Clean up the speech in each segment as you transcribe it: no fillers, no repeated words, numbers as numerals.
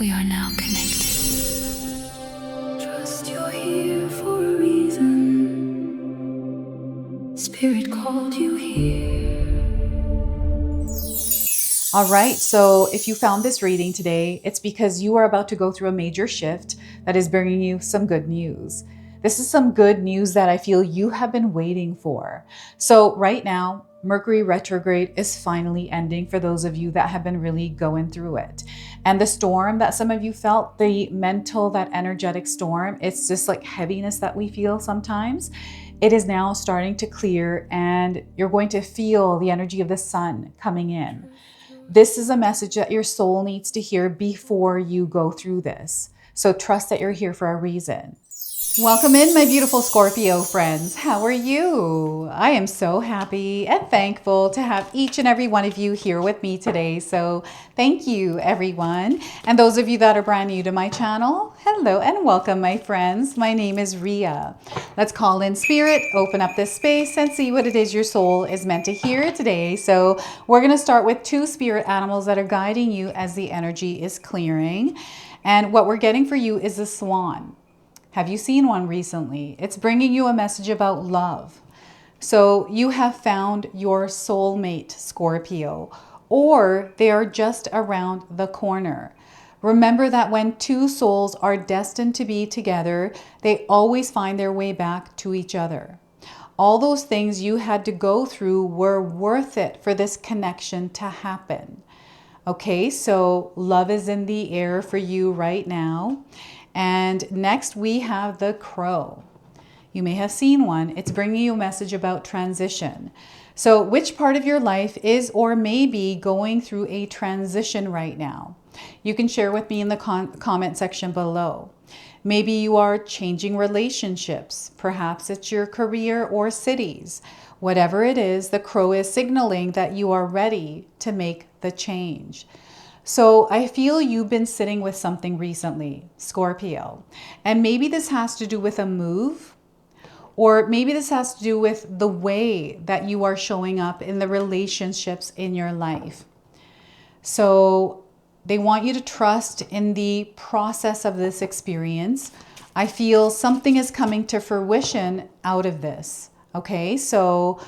We are now connected. Trust you're here for a reason. Spirit called you here. All right, so if you found this reading today, it's because you are about to go through a major shift that is bringing you some good news. This is some good news that I feel you have been waiting for. So right now, Mercury retrograde is finally ending for those of you that have been really going through it. And the storm that some of you felt, the mental, that energetic storm, it's just like heaviness that we feel sometimes. It is now starting to clear and you're going to feel the energy of the sun coming in. This is a message that your soul needs to hear before you go through this. So trust that you're here for a reason. Welcome in, my beautiful Scorpio friends. How are you? I am so happy and thankful to have each and every one of you here with me today. So thank you, everyone. And those of you that are brand new to my channel, hello and welcome, my friends. My name is Ria. Let's call in spirit, open up this space, and see what it is your soul is meant to hear today. So we're going to start with two spirit animals that are guiding you as the energy is clearing. And what we're getting for you is a swan. Have you seen one recently? It's bringing you a message about love. So you have found your soulmate, Scorpio, or they are just around the corner. Remember that when two souls are destined to be together, they always find their way back to each other. All those things you had to go through were worth it for this connection to happen. Okay, so love is in the air for you right now. And next we have the crow. You may have seen one. It's bringing you a message about transition. So which part of your life is or may be going through a transition right now? You can share with me in the comment section below. Maybe you are changing relationships. Perhaps it's your career or cities. Whatever it is, the crow is signaling that you are ready to make the change. So I feel you've been sitting with something recently, Scorpio. And maybe this has to do with a move, or maybe this has to do with the way that you are showing up in the relationships in your life. So they want you to trust in the process of this experience. I feel something is coming to fruition out of this. Okay, so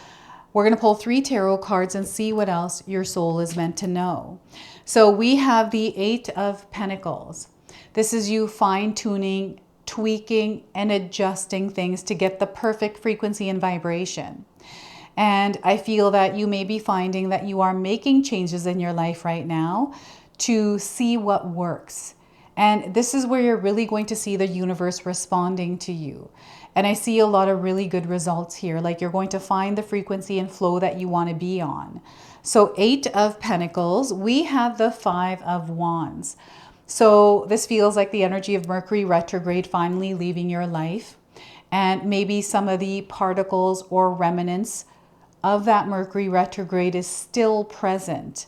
we're going to pull 3 tarot cards and see what else your soul is meant to know. So we have the 8 of Pentacles. This is you fine-tuning, tweaking, and adjusting things to get the perfect frequency and vibration. And I feel that you may be finding that you are making changes in your life right now to see what works. And this is where you're really going to see the universe responding to you. And I see a lot of really good results here. Like you're going to find the frequency and flow that you want to be on. So 8 of Pentacles, we have the 5 of Wands. So this feels like the energy of Mercury retrograde finally leaving your life. And maybe some of the particles or remnants of that Mercury retrograde is still present.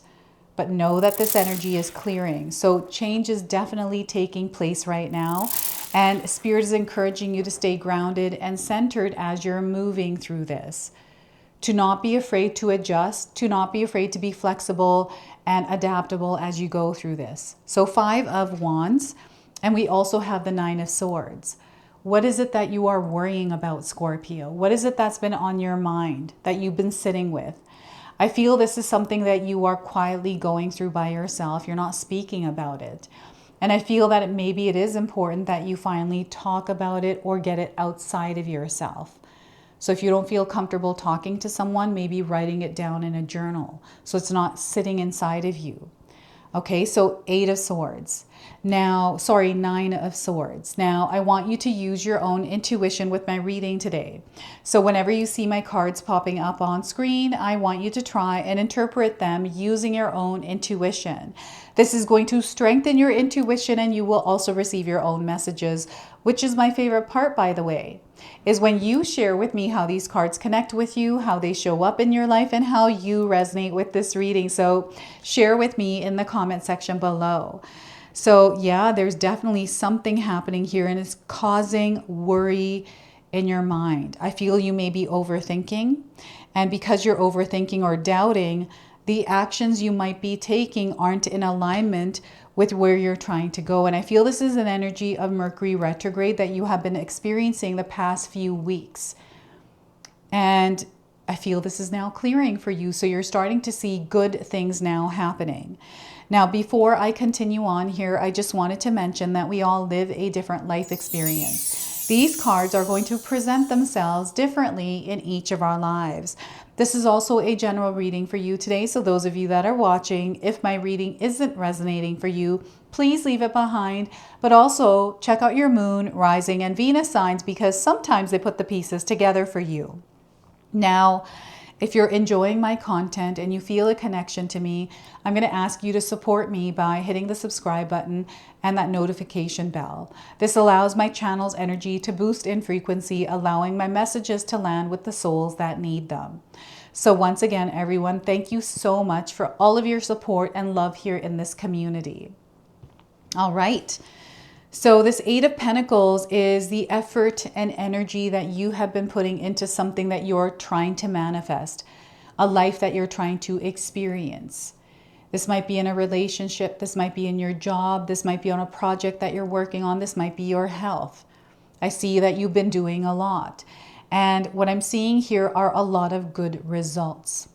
But know that this energy is clearing. So change is definitely taking place right now. And Spirit is encouraging you to stay grounded and centered as you're moving through this. To not be afraid to adjust, to not be afraid to be flexible and adaptable as you go through this. So 5 of Wands, and we also have the 9 of Swords. What is it that you are worrying about, Scorpio? What is it that's been on your mind that you've been sitting with? I feel this is something that you are quietly going through by yourself. You're not speaking about it. And I feel that maybe it is important that you finally talk about it or get it outside of yourself. So if you don't feel comfortable talking to someone, maybe writing it down in a journal so it's not sitting inside of you. Okay, so 8 of Swords. Now, sorry, 9 of Swords. Now, I want you to use your own intuition with my reading today. So whenever you see my cards popping up on screen, I want you to try and interpret them using your own intuition. This is going to strengthen your intuition and you will also receive your own messages, which is my favorite part, by the way, is when you share with me how these cards connect with you, how they show up in your life, and how you resonate with this reading. So share with me in the comment section below. So yeah, there's definitely something happening here and it's causing worry in your mind. I feel you may be overthinking, and because you're overthinking or doubting, the actions you might be taking aren't in alignment with where you're trying to go. And I feel this is an energy of Mercury retrograde that you have been experiencing the past few weeks. And I feel this is now clearing for you. So you're starting to see good things now happening. Now, before I continue on here, I just wanted to mention that we all live a different life experience. These cards are going to present themselves differently in each of our lives. This is also a general reading for you today. So those of you that are watching, if my reading isn't resonating for you, please leave it behind. But also check out your moon, rising, and Venus signs, because sometimes they put the pieces together for you. Now, if you're enjoying my content and you feel a connection to me, I'm going to ask you to support me by hitting the subscribe button and that notification bell. This allows my channel's energy to boost in frequency, allowing my messages to land with the souls that need them. So once again, everyone, thank you so much for all of your support and love here in this community. All right. So this Eight of Pentacles is the effort and energy that you have been putting into something that you're trying to manifest, a life that you're trying to experience. This might be in a relationship, this might be in your job, this might be on a project that you're working on, this might be your health. I see that you've been doing a lot. And what I'm seeing here are a lot of good results.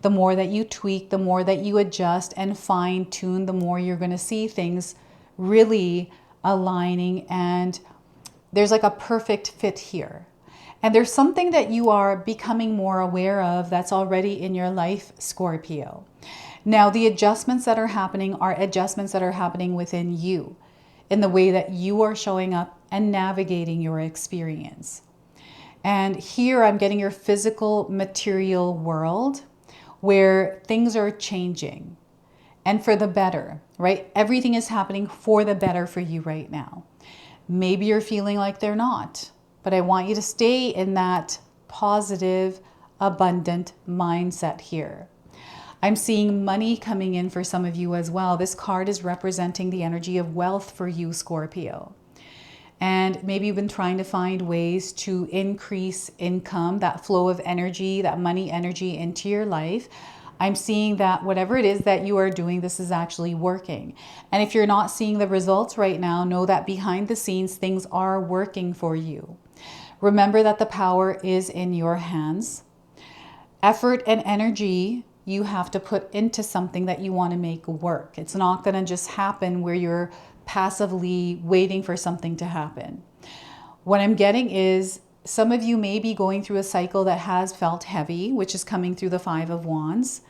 The more that you tweak, the more that you adjust and fine tune, the more you're going to see things really aligning, and there's like a perfect fit here. And there's something that you are becoming more aware of that's already in your life, Scorpio. Now, the adjustments that are happening are adjustments that are happening within you, in the way that you are showing up and navigating your experience. And here I'm getting your physical material world where things are changing. And for the better, right? Everything is happening for the better for you right now. Maybe you're feeling like they're not, but I want you to stay in that positive, abundant mindset here. I'm seeing money coming in for some of you as well. This card is representing the energy of wealth for you, Scorpio. And maybe you've been trying to find ways to increase income, that flow of energy, that money energy into your life. I'm seeing that whatever it is that you are doing, this is actually working. And if you're not seeing the results right now, know that behind the scenes, things are working for you. Remember that the power is in your hands. Effort and energy you have to put into something that you want to make work. It's not going to just happen where you're passively waiting for something to happen. What I'm getting is some of you may be going through a cycle that has felt heavy, which is coming through the Five of Wands.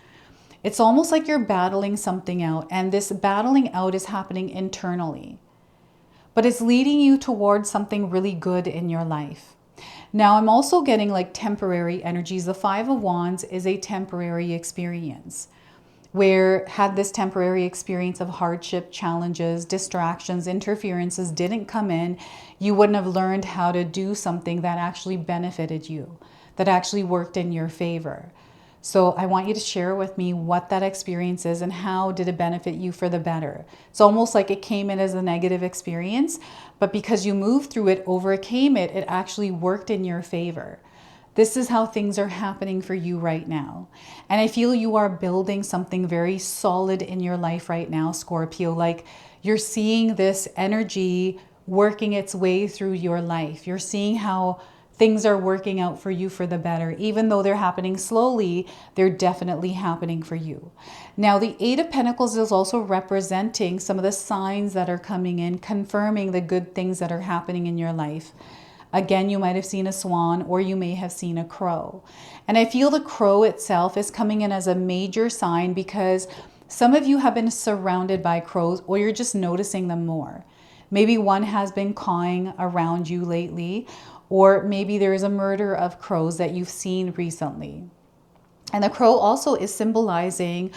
It's almost like you're battling something out, and this battling out is happening internally, but it's leading you towards something really good in your life. Now, I'm also getting like temporary energies. The Five of Wands is a temporary experience, where had this temporary experience of hardship, challenges, distractions, interferences didn't come in, you wouldn't have learned how to do something that actually benefited you, that actually worked in your favor. So I want you to share with me what that experience is and how did it benefit you for the better. It's almost like it came in as a negative experience, but because you moved through it, overcame it, it actually worked in your favor. This is how things are happening for you right now. And I feel you are building something very solid in your life right now, Scorpio. Like you're seeing this energy working its way through your life. You're seeing how things are working out for you for the better. Even though they're happening slowly, they're definitely happening for you. Now, the Eight of Pentacles is also representing some of the signs that are coming in, confirming the good things that are happening in your life. Again, you might have seen a swan or you may have seen a crow. And I feel the crow itself is coming in as a major sign because some of you have been surrounded by crows or you're just noticing them more. Maybe one has been cawing around you lately, or maybe there is a murder of crows that you've seen recently. And the crow also is symbolizing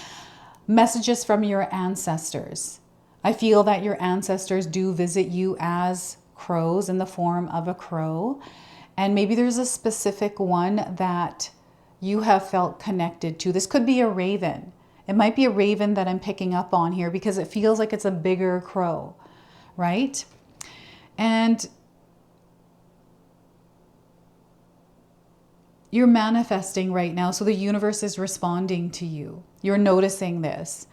messages from your ancestors. I feel that your ancestors do visit you as crows in the form of a crow. And maybe there's a specific one that you have felt connected to. This could be a raven. It might be a raven that I'm picking up on here because it feels like it's a bigger crow, right? And you're manifesting right now. So the universe is responding to you. You're noticing this.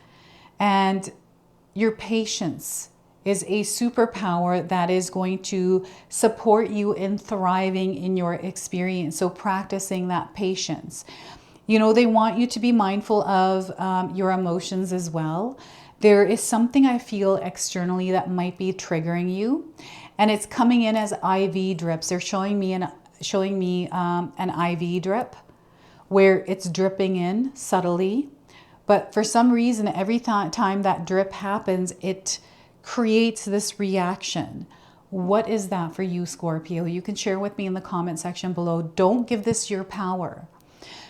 And your patience is a superpower that is going to support you in thriving in your experience. So practicing that patience. You know, they want you to be mindful of your emotions as well. There is something I feel externally that might be triggering you, and it's coming in as IV drips. They're showing me an IV drip where it's dripping in subtly. But for some reason, every time that drip happens, it creates this reaction. What is that for you, Scorpio? You can share with me in the comment section below. Don't give this your power.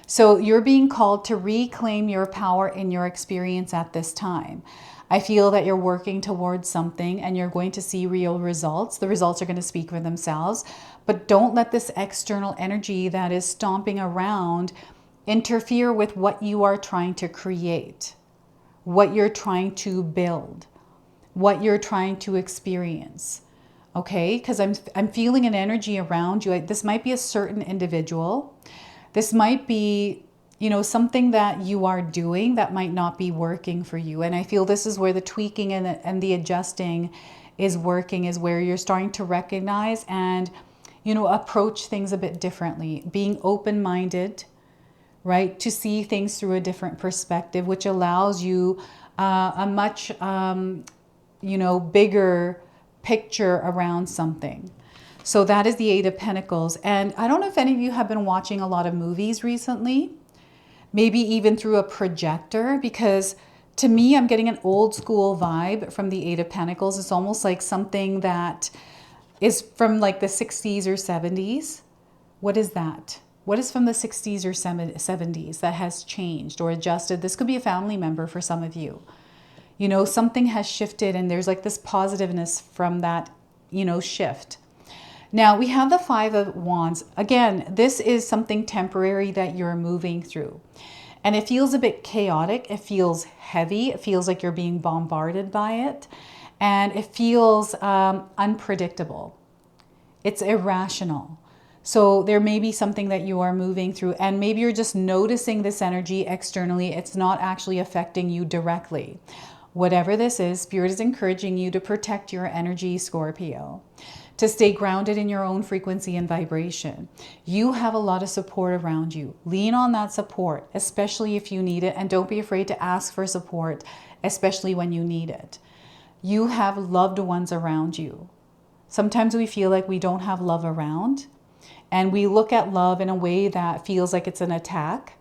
So you're being called to reclaim your power in your experience at this time. I feel that you're working towards something and you're going to see real results. The results are going to speak for themselves. But don't let this external energy that is stomping around interfere with what you are trying to create, what you're trying to build, what you're trying to experience. Okay? Because I'm feeling an energy around you. This might be a certain individual. This might be, you know, something that you are doing that might not be working for you. And I feel this is where the tweaking and the adjusting is working, is where you're starting to recognize and, you know, approach things a bit differently. Being open-minded, right? To see things through a different perspective, which allows you a much, you know, bigger picture around something. So that is the Eight of Pentacles. And I don't know if any of you have been watching a lot of movies recently, maybe even through a projector, because to me, I'm getting an old school vibe from the Eight of Pentacles. It's almost like something that is from like the 60s or 70s. What is that? What is from the 60s or 70s that has changed or adjusted? This could be a family member for some of you. You know, something has shifted and there's like this positiveness from that, you know, shift. Now we have the Five of Wands. Again, this is something temporary that you're moving through. And it feels a bit chaotic. It feels heavy. It feels like you're being bombarded by it. And it feels unpredictable. It's irrational. So there may be something that you are moving through, and maybe you're just noticing this energy externally. It's not actually affecting you directly. Whatever this is, Spirit is encouraging you to protect your energy, Scorpio, to stay grounded in your own frequency and vibration. You have a lot of support around you. Lean on that support, especially if you need it, and don't be afraid to ask for support, especially when you need it. You have loved ones around you. Sometimes we feel like we don't have love around, and we look at love in a way that feels like it's an attack,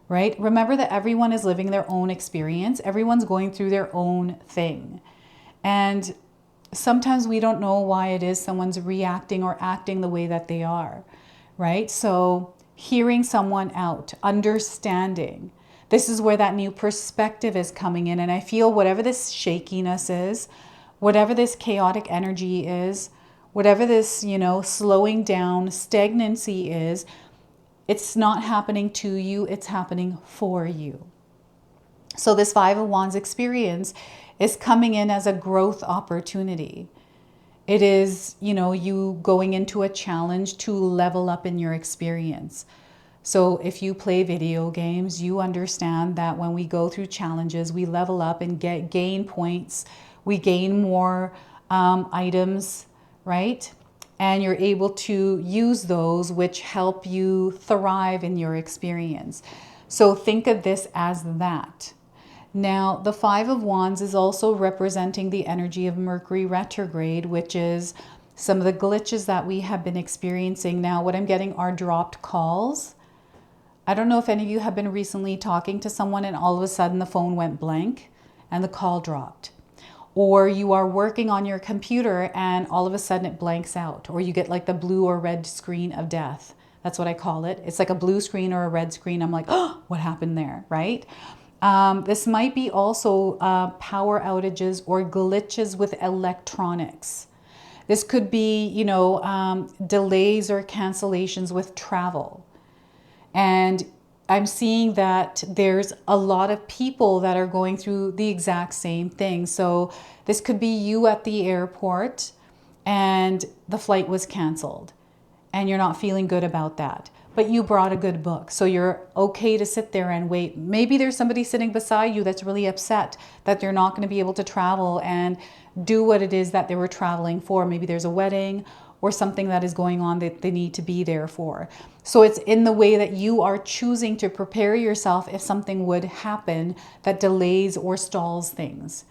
right? Remember that everyone is living their own experience. Everyone's going through their own thing. And sometimes we don't know why it is someone's reacting or acting the way that they are, right? So hearing someone out, understanding, this is where that new perspective is coming in. And I feel whatever this shakiness is, whatever this chaotic energy is, whatever this, you know, slowing down, stagnancy is, it's not happening to you, it's happening for you. So this Five of Wands experience is coming in as a growth opportunity. It is, you know, you going into a challenge to level up in your experience. So if you play video games, you understand that when we go through challenges, we level up and gain points. We gain more items, right? And you're able to use those which help you thrive in your experience. So think of this as that. Now, the Five of Wands is also representing the energy of Mercury retrograde, which is some of the glitches that we have been experiencing. Now, what I'm getting are dropped calls. I don't know if any of you have been recently talking to someone and all of a sudden the phone went blank and the call dropped. Or you are working on your computer and all of a sudden it blanks out, or you get like the blue or red screen of death. That's what I call it. It's like a blue screen or a red screen. I'm like, oh, what happened there, right? This might be also power outages or glitches with electronics. This could be, you know, delays or cancellations with travel. And I'm seeing that there's a lot of people that are going through the exact same thing. So this could be you at the airport and the flight was canceled and you're not feeling good about that. but you brought a good book. So you're okay to sit there and wait. Maybe there's somebody sitting beside you that's really upset that they're not going to be able to travel and do what it is that they were traveling for. Maybe there's a wedding or something that is going on that they need to be there for. So it's in the way that you are choosing to prepare yourself if something would happen that delays or stalls things,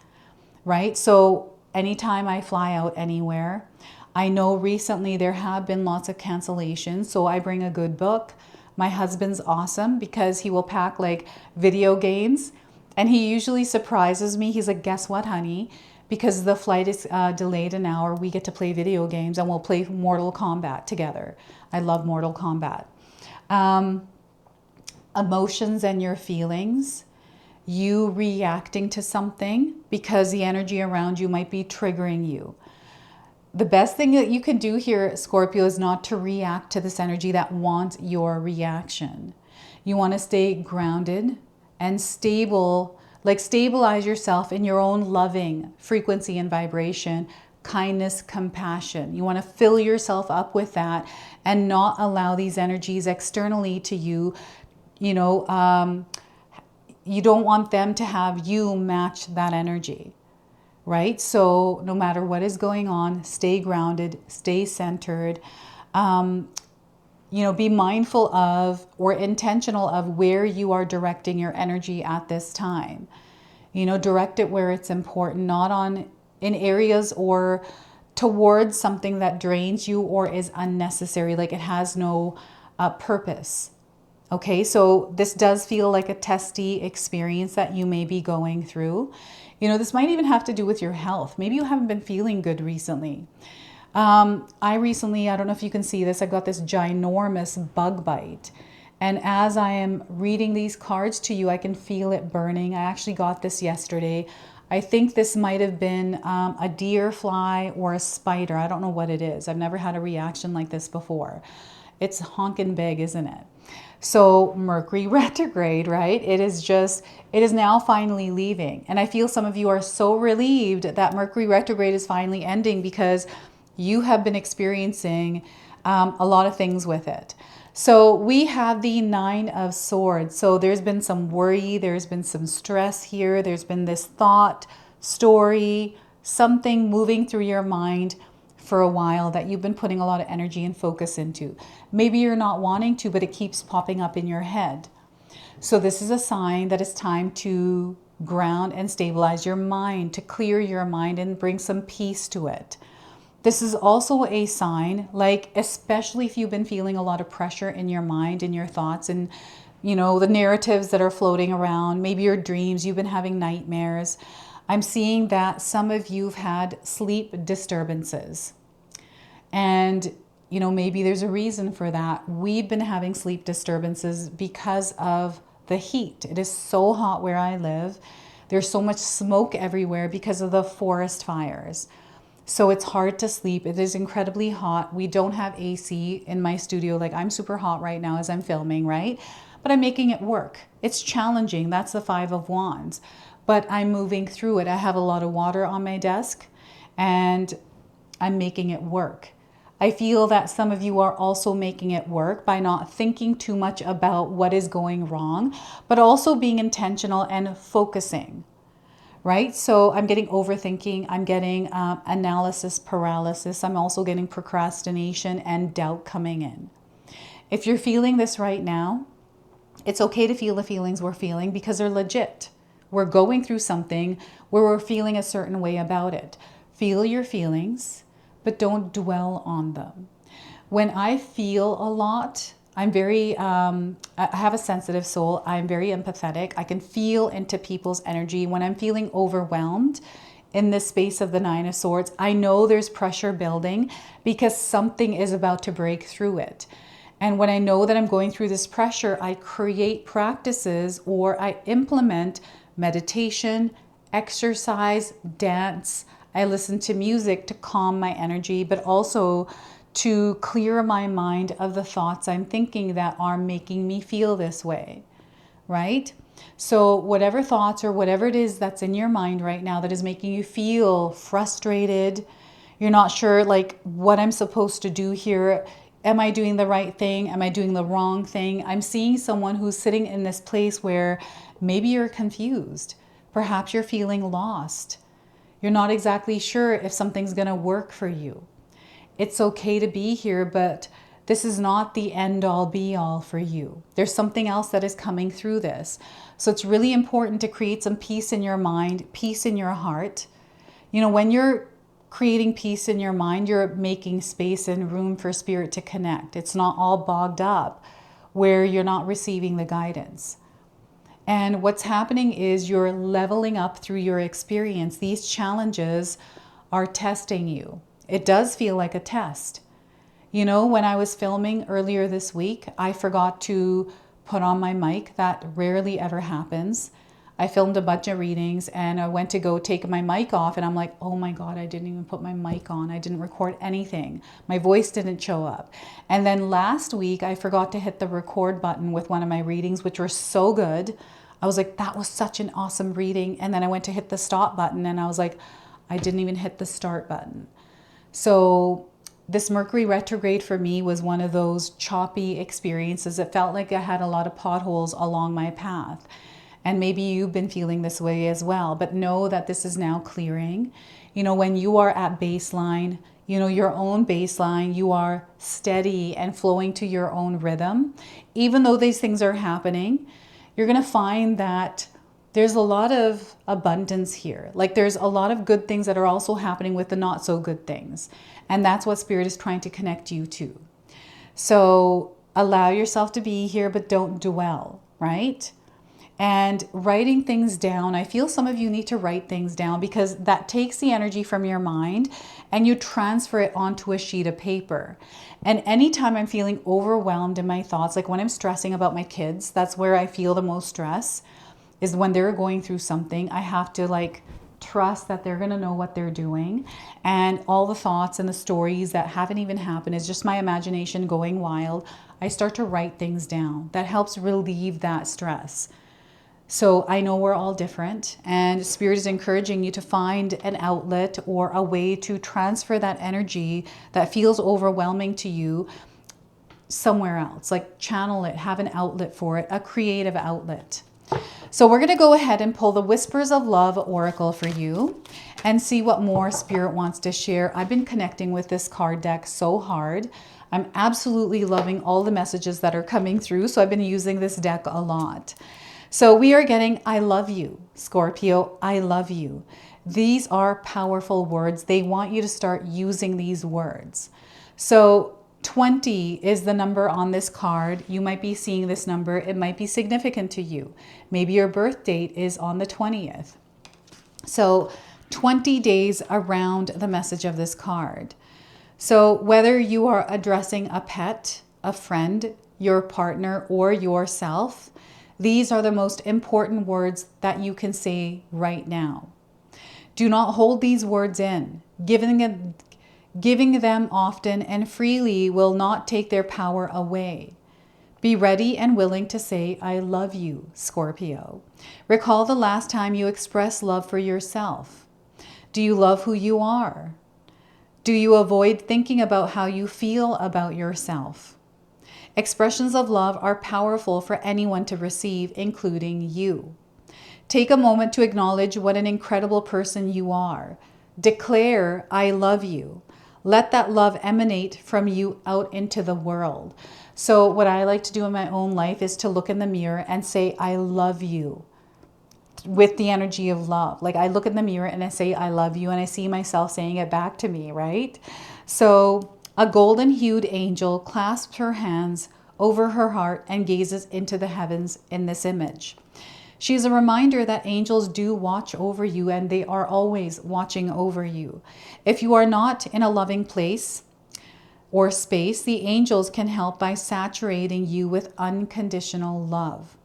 right? So anytime I fly out anywhere, I know recently there have been lots of cancellations, so I bring a good book. My husband's awesome because he will pack like video games, and he usually surprises me. He's like, guess what, honey? Because the flight is delayed an hour, we get to play video games and we'll play Mortal Kombat together. I love Mortal Kombat. Emotions and your feelings. You reacting to something because the energy around you might be triggering you. The best thing that you can do here, Scorpio, is not to react to this energy that wants your reaction. You want to stay grounded and stable, like stabilize yourself in your own loving frequency and vibration, kindness, compassion. You want to fill yourself up with that and not allow these energies externally to you. You know, you don't want them to have you match that energy. Right? So no matter what is going on, stay grounded, stay centered, be mindful of or intentional of where you are directing your energy at this time. Direct it where it's important, not in areas or towards something that drains you or is unnecessary, like it has no purpose. Okay, so this does feel like a testy experience that you may be going through. This might even have to do with your health. Maybe you haven't been feeling good recently. I don't know if you can see this, I got this ginormous bug bite. And as I am reading these cards to you, I can feel it burning. I actually got this yesterday. I think this might have been a deer fly or a spider. I don't know what it is. I've never had a reaction like this before. It's honkin' big, isn't it? So Mercury retrograde, right? It is now finally leaving. And I feel some of you are so relieved that Mercury retrograde is finally ending because you have been experiencing a lot of things with it. So we have the Nine of Swords. So there's been some worry, there's been some stress here, there's been this thought, story, something moving through your mind for a while that you've been putting a lot of energy and focus into. Maybe you're not wanting to, but it keeps popping up in your head. So this is a sign that it's time to ground and stabilize your mind, to clear your mind and bring some peace to it. This is also a sign, like especially if you've been feeling a lot of pressure in your mind, in your thoughts, and the narratives that are floating around, maybe your dreams, you've been having nightmares. I'm seeing that some of you've had sleep disturbances. And, maybe there's a reason for that. We've been having sleep disturbances because of the heat. It is so hot where I live. There's so much smoke everywhere because of the forest fires. So it's hard to sleep. It is incredibly hot. We don't have AC in my studio. Like I'm super hot right now as I'm filming, right? But I'm making it work. It's challenging. That's the Five of Wands. But I'm moving through it. I have a lot of water on my desk and I'm making it work. I feel that some of you are also making it work by not thinking too much about what is going wrong, but also being intentional and focusing, right? So I'm getting overthinking. I'm getting analysis paralysis. I'm also getting procrastination and doubt coming in. If you're feeling this right now, it's okay to feel the feelings we're feeling because they're legit. We're going through something where we're feeling a certain way about it. Feel your feelings, but don't dwell on them. When I feel a lot, I'm very, I have a sensitive soul. I'm very empathetic. I can feel into people's energy. When I'm feeling overwhelmed in this space of the Nine of Swords, I know there's pressure building because something is about to break through it. And when I know that I'm going through this pressure, I create practices or I implement meditation, exercise, dance. I listen to music to calm my energy, but also to clear my mind of the thoughts I'm thinking that are making me feel this way, right? So whatever thoughts or whatever it is that's in your mind right now that is making you feel frustrated, you're not sure like what I'm supposed to do here, am I doing the right thing? Am I doing the wrong thing? I'm seeing someone who's sitting in this place where maybe you're confused. Perhaps you're feeling lost. You're not exactly sure if something's going to work for you. It's okay to be here, but this is not the end all be all for you. There's something else that is coming through this. So it's really important to create some peace in your mind, peace in your heart. You know, when you're creating peace in your mind, you're making space and room for spirit to connect. It's not all bogged up where you're not receiving the guidance. And what's happening is you're leveling up through your experience. These challenges are testing you. It does feel like a test. You know, when I was filming earlier this week, I forgot to put on my mic. That rarely ever happens. I filmed a bunch of readings and I went to go take my mic off and I'm like, oh my God, I didn't even put my mic on. I didn't record anything. My voice didn't show up. And then last week, I forgot to hit the record button with one of my readings, which were so good. I was like, that was such an awesome reading. And then I went to hit the stop button and I was like, I didn't even hit the start button. So this Mercury retrograde for me was one of those choppy experiences. It felt like I had a lot of potholes along my path. And maybe you've been feeling this way as well, but know that this is now clearing. You know, when you are at baseline, you know, your own baseline, you are steady and flowing to your own rhythm. Even though these things are happening, you're going to find that there's a lot of abundance here. Like there's a lot of good things that are also happening with the not so good things. And that's what Spirit is trying to connect you to. So allow yourself to be here, but don't dwell, right? And writing things down, I feel some of you need to write things down because that takes the energy from your mind and you transfer it onto a sheet of paper. And anytime I'm feeling overwhelmed in my thoughts, like when I'm stressing about my kids, that's where I feel the most stress, is when they're going through something. I have to like trust that they're going to know what they're doing. And all the thoughts and the stories that haven't even happened is just my imagination going wild. I start to write things down. That helps relieve that stress. So I know we're all different and Spirit is encouraging you to find an outlet or a way to transfer that energy that feels overwhelming to you somewhere else. Like channel it, have an outlet for it, a creative outlet. So we're going to go ahead and pull the Whispers of Love Oracle for you and see what more Spirit wants to share. I've been connecting with this card deck so hard. I'm absolutely loving all the messages that are coming through. So I've been using this deck a lot. So we are getting, I love you, Scorpio, I love you. These are powerful words. They want you to start using these words. So 20 is the number on this card. You might be seeing this number. It might be significant to you. Maybe your birth date is on the 20th. So 20 days around the message of this card. So whether you are addressing a pet, a friend, your partner, or yourself, these are the most important words that you can say right now. Do not hold these words in. Giving them often and freely will not take their power away. Be ready and willing to say, I love you, Scorpio. Recall the last time you expressed love for yourself. Do you love who you are? Do you avoid thinking about how you feel about yourself? Expressions of love are powerful for anyone to receive, including you. Take a moment to acknowledge what an incredible person you are. Declare, I love you. Let that love emanate from you out into the world. So what I like to do in my own life is to look in the mirror and say, I love you, with the energy of love. Like I look in the mirror and I say, I love you, and I see myself saying it back to me, right? So a golden hued angel clasps her hands over her heart and gazes into the heavens in this image. She is a reminder that angels do watch over you and they are always watching over you. If you are not in a loving place or space, the angels can help by saturating you with unconditional love.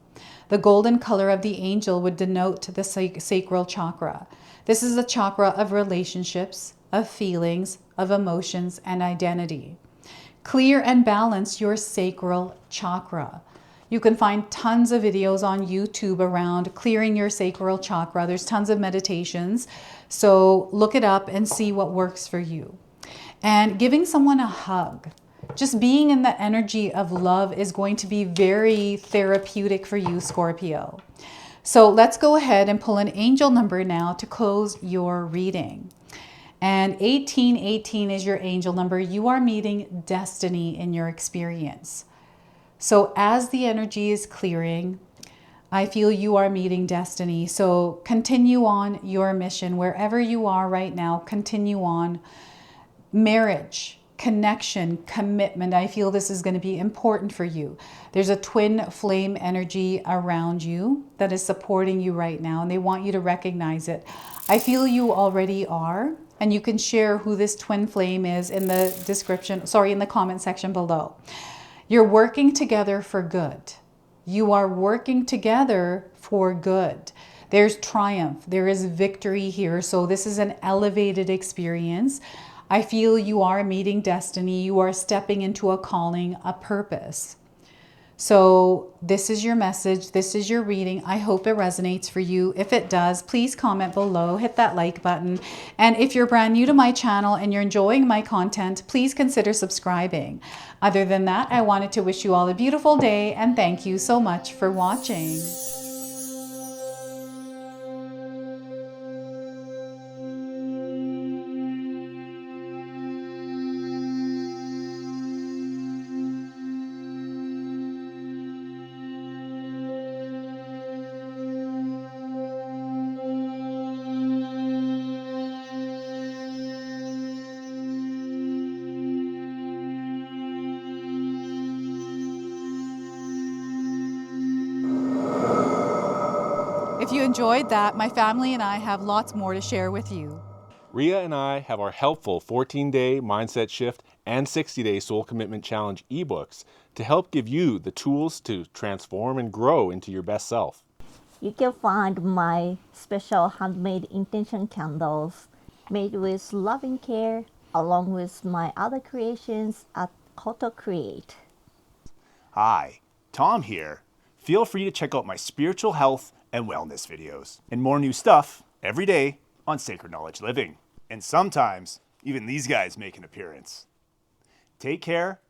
The golden color of the angel would denote the sacral chakra. This is a chakra of relationships, of feelings, of emotions, and identity. Clear and balance your sacral chakra. You can find tons of videos on YouTube around clearing your sacral chakra. There's tons of meditations. So look it up and see what works for you. And giving someone a hug. Just being in the energy of love is going to be very therapeutic for you, Scorpio. So let's go ahead and pull an angel number now to close your reading. And 1818 is your angel number. You are meeting destiny in your experience. So as the energy is clearing, I feel you are meeting destiny. So continue on your mission wherever you are right now. Continue on. Marriage, connection, commitment. I feel this is going to be important for you. There's a twin flame energy around you that is supporting you right now, and they want you to recognize it. I feel you already are, and you can share who this twin flame is in the in the comment section below. You're working together for good. You are working together for good. There's triumph. There is victory here. So this is an elevated experience. I feel you are meeting destiny. You are stepping into a calling, a purpose. So this is your message. This is your reading. I hope it resonates for you. If it does, please comment below, hit that like button. And if you're brand new to my channel and you're enjoying my content, please consider subscribing. Other than that, I wanted to wish you all a beautiful day and thank you so much for watching. If you enjoyed that, my family and I have lots more to share with you. Ria and I have our helpful 14-day mindset shift and 60-day soul commitment challenge ebooks to help give you the tools to transform and grow into your best self. You can find my special handmade intention candles made with loving care along with my other creations at Koto Create. Hi, Tom here. Feel free to check out my spiritual health and wellness videos and more new stuff every day on Sacred Knowledge Living. And sometimes even these guys make an appearance. Take care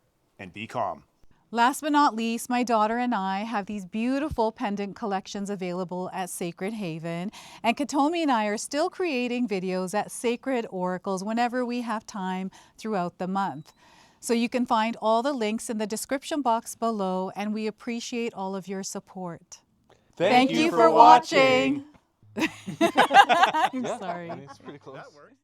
and be calm. Last but not least, my daughter and I have these beautiful pendant collections available at Sacred Haven. And Katomi and I are still creating videos at Sacred Oracles whenever we have time throughout the month. So you can find all the links in the description box below, and we appreciate all of your support. Thank you for watching. I'm sorry. It's pretty close.